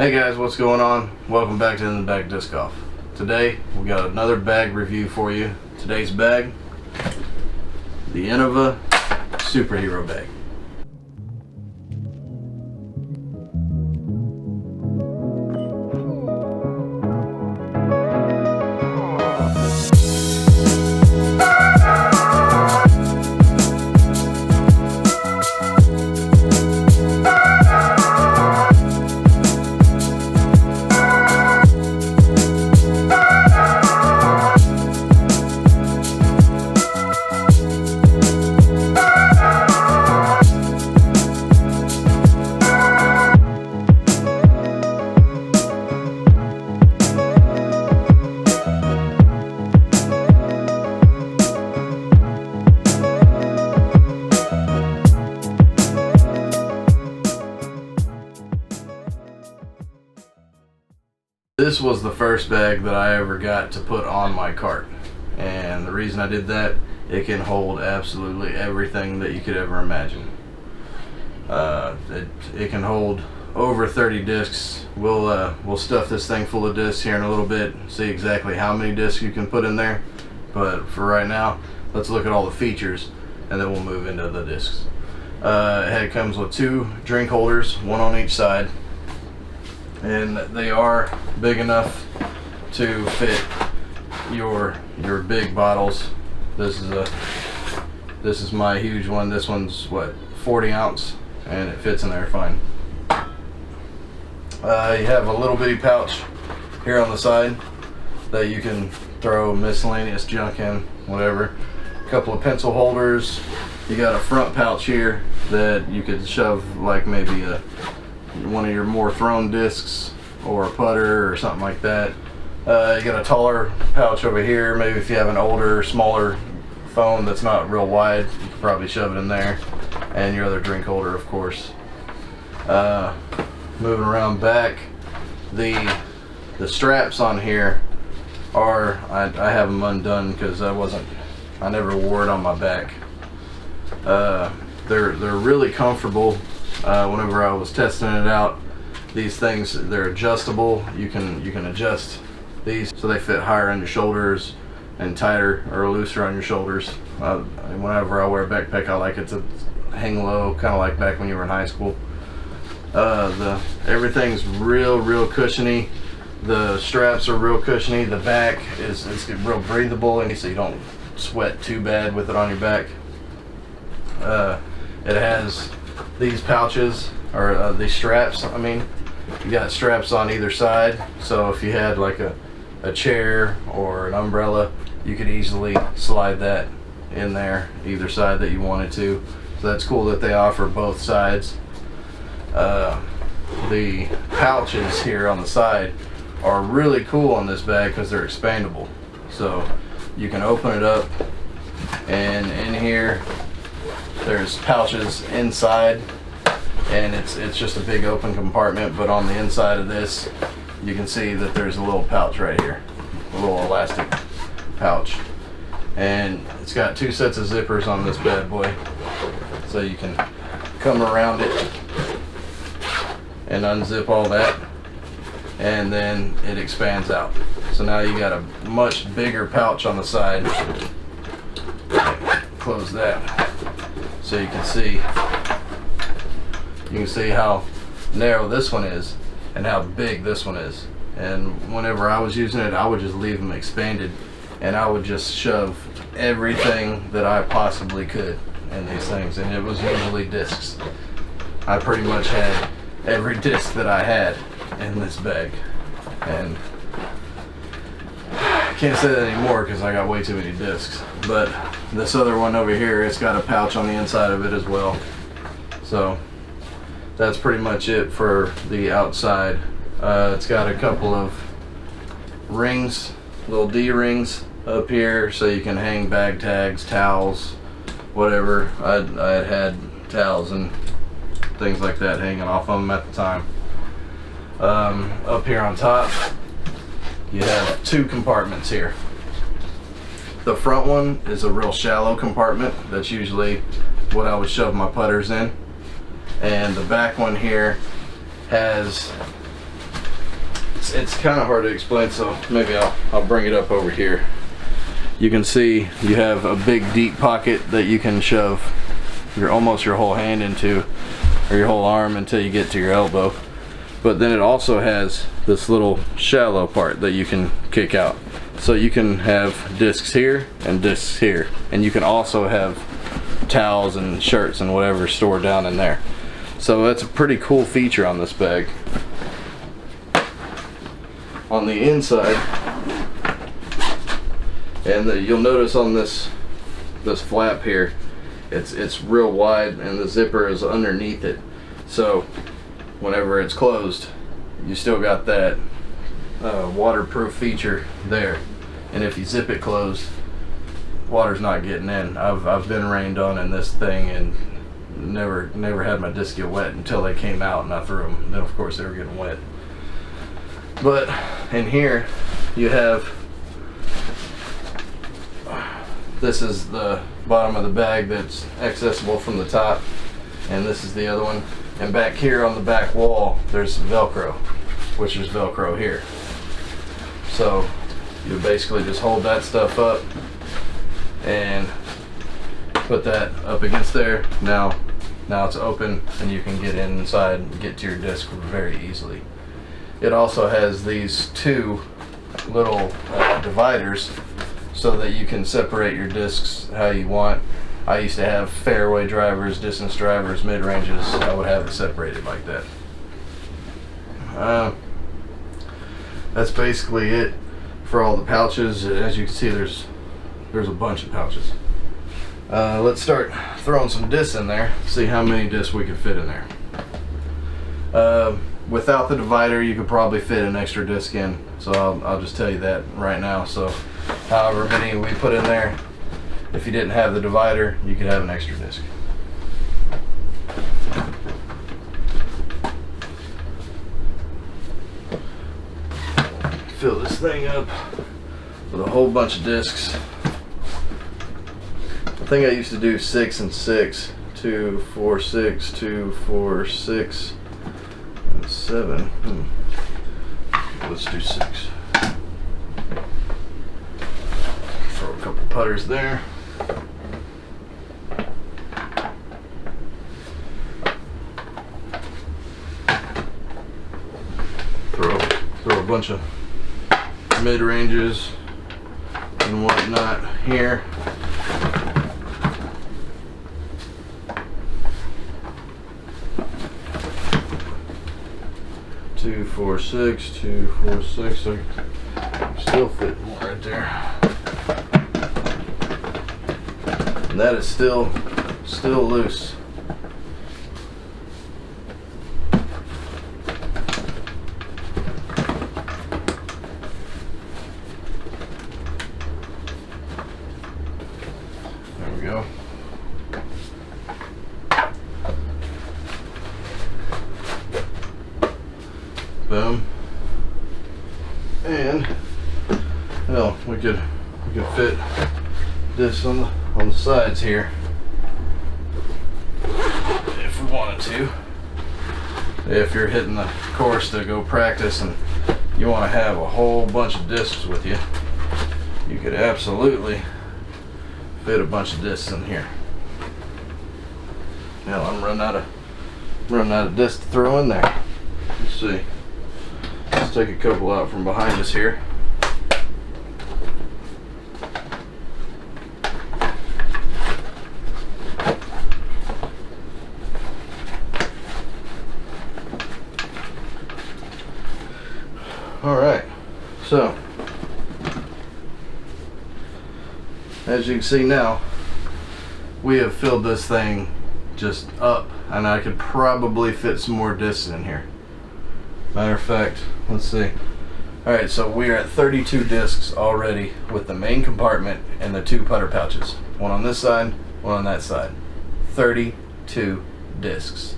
Hey guys, what's going on? Welcome back to In the Bag Disc Golf. Today we got another bag review for you. Today's bag, the Innova Superhero Bag. This was the first bag that I ever got to put on my cart, and the reason I did that, it can hold absolutely everything that you could ever imagine. It can hold over 30 discs. We'll stuff this thing full of discs here in a little bit, see exactly how many discs you can put in there, but for right now let's look at all the features and then we'll move into the discs. It comes with two drink holders, one on each side, and they are big enough to fit your big bottles. This is my huge one. This one's what, 40 ounce, and it fits in there fine. You have a little bitty pouch here on the side that you can throw miscellaneous junk in, whatever. A couple of pencil holders. You got a front pouch here that you could shove like maybe one of your more thrown discs or a putter or something like that. You got a taller pouch over here. Maybe if you have an older, smaller phone that's not real wide, you could probably shove it in there. And your other drink holder, of course. Moving around back, the straps on here are, I have them undone because I never wore it on my back. They're really comfortable. Whenever I was testing it out, these things, they're adjustable. You can adjust these so they fit higher on your shoulders and tighter or looser on your shoulders. Whenever I wear a backpack, I like it to hang low, kind of like back when you were in high school. Everything's real cushiony. The straps are real cushiony. The back is real breathable, and so you don't sweat too bad with it on your back. It has these pouches, or these straps, I mean. You got straps on either side, so if you had like a chair or an umbrella, you could easily slide that in there, either side that you wanted to. So that's cool that they offer both sides. The pouches here on the side are really cool on this bag because they're expandable. So you can open it up, and in here there's pouches inside, and it's just a big open compartment, but on the inside of this you can see that there's a little pouch right here, a little elastic pouch, and it's got two sets of zippers on this bad boy, so you can come around it and unzip all that, and then it expands out. So now you got a much bigger pouch on the side. Close that so you can see how narrow this one is and how big this one is. And whenever I was using it, I would just leave them expanded, and I would just shove everything that I possibly could in these things, and it was usually discs. I pretty much had every disc that I had in this bag, and I can't say that anymore because I got way too many discs. But this other one over here, it's got a pouch on the inside of it as well. So that's pretty much it for the outside. It's got a couple of rings, little D-rings up here, so you can hang bag tags, towels, whatever. I had towels and things like that hanging off of them at the time. Up here on top, you have two compartments here. The front one is a real shallow compartment. That's usually what I would shove my putters in. And the back one here has It's kind of hard to explain, so maybe I'll bring it up over here. You can see you have a big deep pocket that you can shove almost your whole hand into, or your whole arm until you get to your elbow. But then it also has this little shallow part that you can kick out. So you can have discs here and discs here, and you can also have towels and shirts and whatever stored down in there. So that's a pretty cool feature on this bag. On the inside, and you'll notice on this flap here, it's real wide, and the zipper is underneath it. So whenever it's closed, you still got that waterproof feature there. And if you zip it closed, water's not getting in. I've been rained on in this thing and never had my discs get wet until they came out and I threw them. Then of course they were getting wet. But in here you have, this is the bottom of the bag that's accessible from the top, and this is the other one. And back here on the back wall there's Velcro, which is Velcro here. So you basically just hold that stuff up and put that up against there. Now it's open and you can get inside and get to your disc very easily. It also has these two little dividers so that you can separate your discs how you want. I used to have fairway drivers, distance drivers, mid-ranges. I would have it separated like that. That's basically it for all the pouches. As you can see, there's a bunch of pouches. Let's start throwing some discs in there, see how many discs we can fit in there. Without the divider, you could probably fit an extra disc in, so I'll just tell you that right now. So however many we put in there, if you didn't have the divider, you could have an extra disc. Fill this thing up with a whole bunch of discs. I think I used to do 6 and 6, 2, 4, 6, 2, 4, 6, and 7. Let's do 6. Throw a couple putters there. Throw a bunch of mid-ranges and whatnot here. Two, 4, 6, 2, 4, 6. So still fit more right there. And that is still loose. There we go. Boom. And well, we could fit this on the sides here if we wanted to. If you're hitting the course to go practice and you want to have a whole bunch of discs with you, you could absolutely fit a bunch of discs in here. Now I'm running out of discs to throw in there. Let's see. Let's take a couple out from behind us here. Alright, so as you can see now, we have filled this thing just up, and I could probably fit some more discs in here. Matter of fact, let's see. Alright, so we're at 32 discs already with the main compartment and the 2 putter pouches. One on this side, one on that side. 32 discs.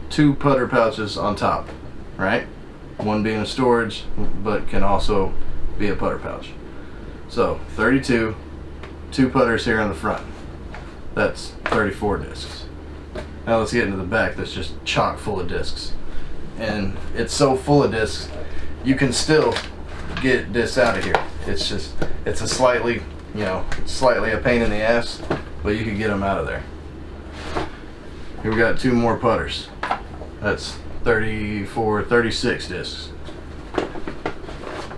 2 putter pouches on top, right? One being a storage, but can also be a putter pouch. So 32, 2 putters here on the front. That's 34 discs. Now let's get into the back that's just chock full of discs. and it's so full of discs, you can still get discs out of here. It's just, it's a slightly, you know, slightly a pain in the ass, but you can get them out of there. Here we got 2 more putters. That's 34, 36 discs.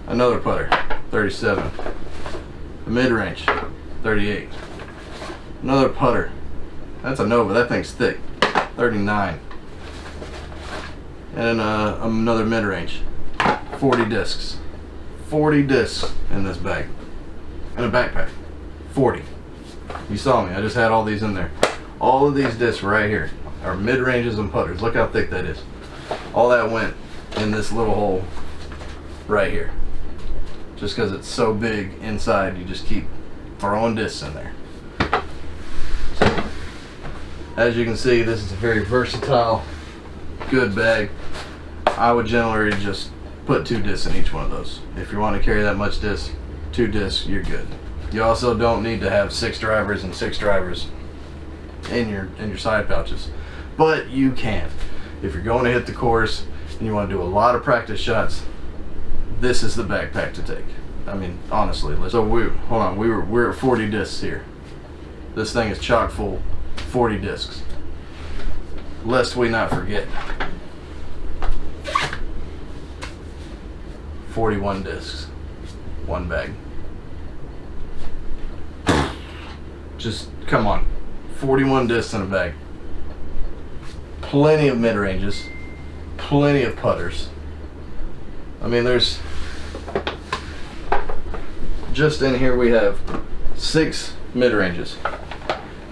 Another putter, 37. A mid-range, 38. Another putter. That's a Nova, that thing's thick, 39. And another mid-range, 40 discs. 40 discs in this bag. And a backpack, 40. You saw me, I just had all these in there. All of these discs right here are mid-ranges and putters. Look how thick that is. All that went in this little hole right here. Just because it's so big inside, you just keep throwing discs in there. So, as you can see, this is a very versatile, good bag. I would generally just put 2 discs in each one of those. If you want to carry that much disc, 2 discs, you're good. You also don't need to have 6 drivers and 6 drivers in your side pouches, but you can. If you're going to hit the course and you want to do a lot of practice shots, this is the backpack to take. I mean, honestly. So we're at 40 discs here. This thing is chock full, 40 discs. Lest we not forget, 41 discs, 1 bag. Just come on, 41 discs in a bag. Plenty of mid-ranges, plenty of putters. I mean, there's, just in here we have 6 mid-ranges.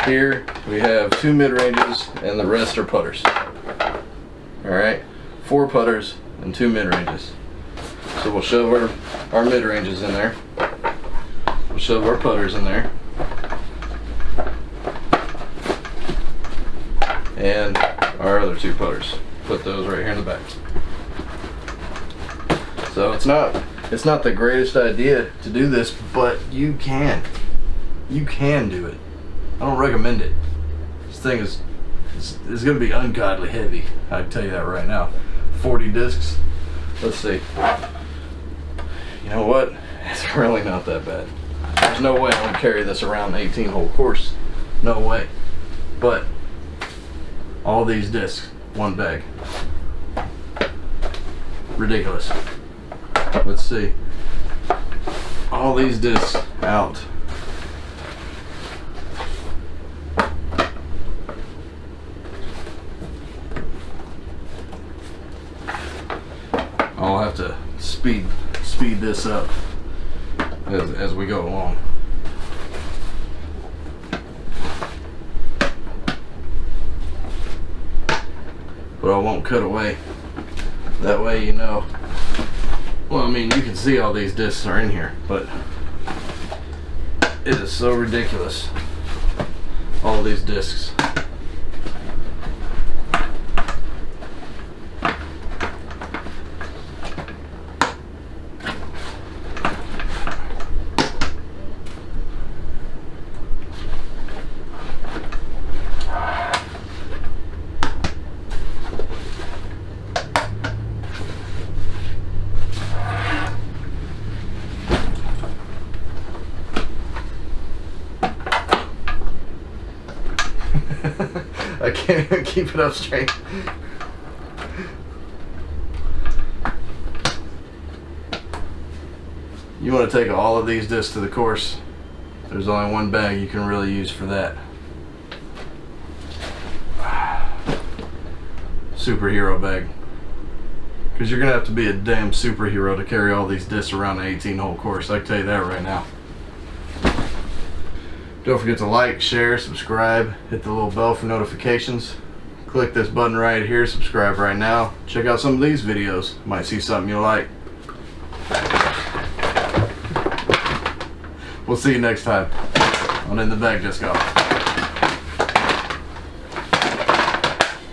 Here we have 2 mid-ranges and the rest are putters. Alright, 4 putters and 2 mid-ranges. So we'll shove our mid-ranges in there. We'll shove our putters in there. And our other 2 putters. Put those right here in the back. So it's not the greatest idea to do this, but you can. You can do it. I don't recommend it. This thing is going to be ungodly heavy. I can tell you that right now. 40 discs. Let's see. You know what? It's really not that bad. There's no way I would carry this around the 18-hole course. No way. But all these discs, 1 bag. Ridiculous. Let's see. All these discs out. I'll have to speed this up as we go along. But I won't cut away. That way you know. Well, I mean, you can see all these discs are in here, but it is so ridiculous. All these discs. I can't even keep it up straight. You want to take all of these discs to the course, there's only 1 bag you can really use for that. Superhero bag. Because you're going to have to be a damn superhero to carry all these discs around the 18-hole course. I can tell you that right now. Don't forget to like, share, subscribe, hit the little bell for notifications. Click this button right here, subscribe right now. Check out some of these videos. Might see something you like. We'll see you next time on In the Bag Disc Golf.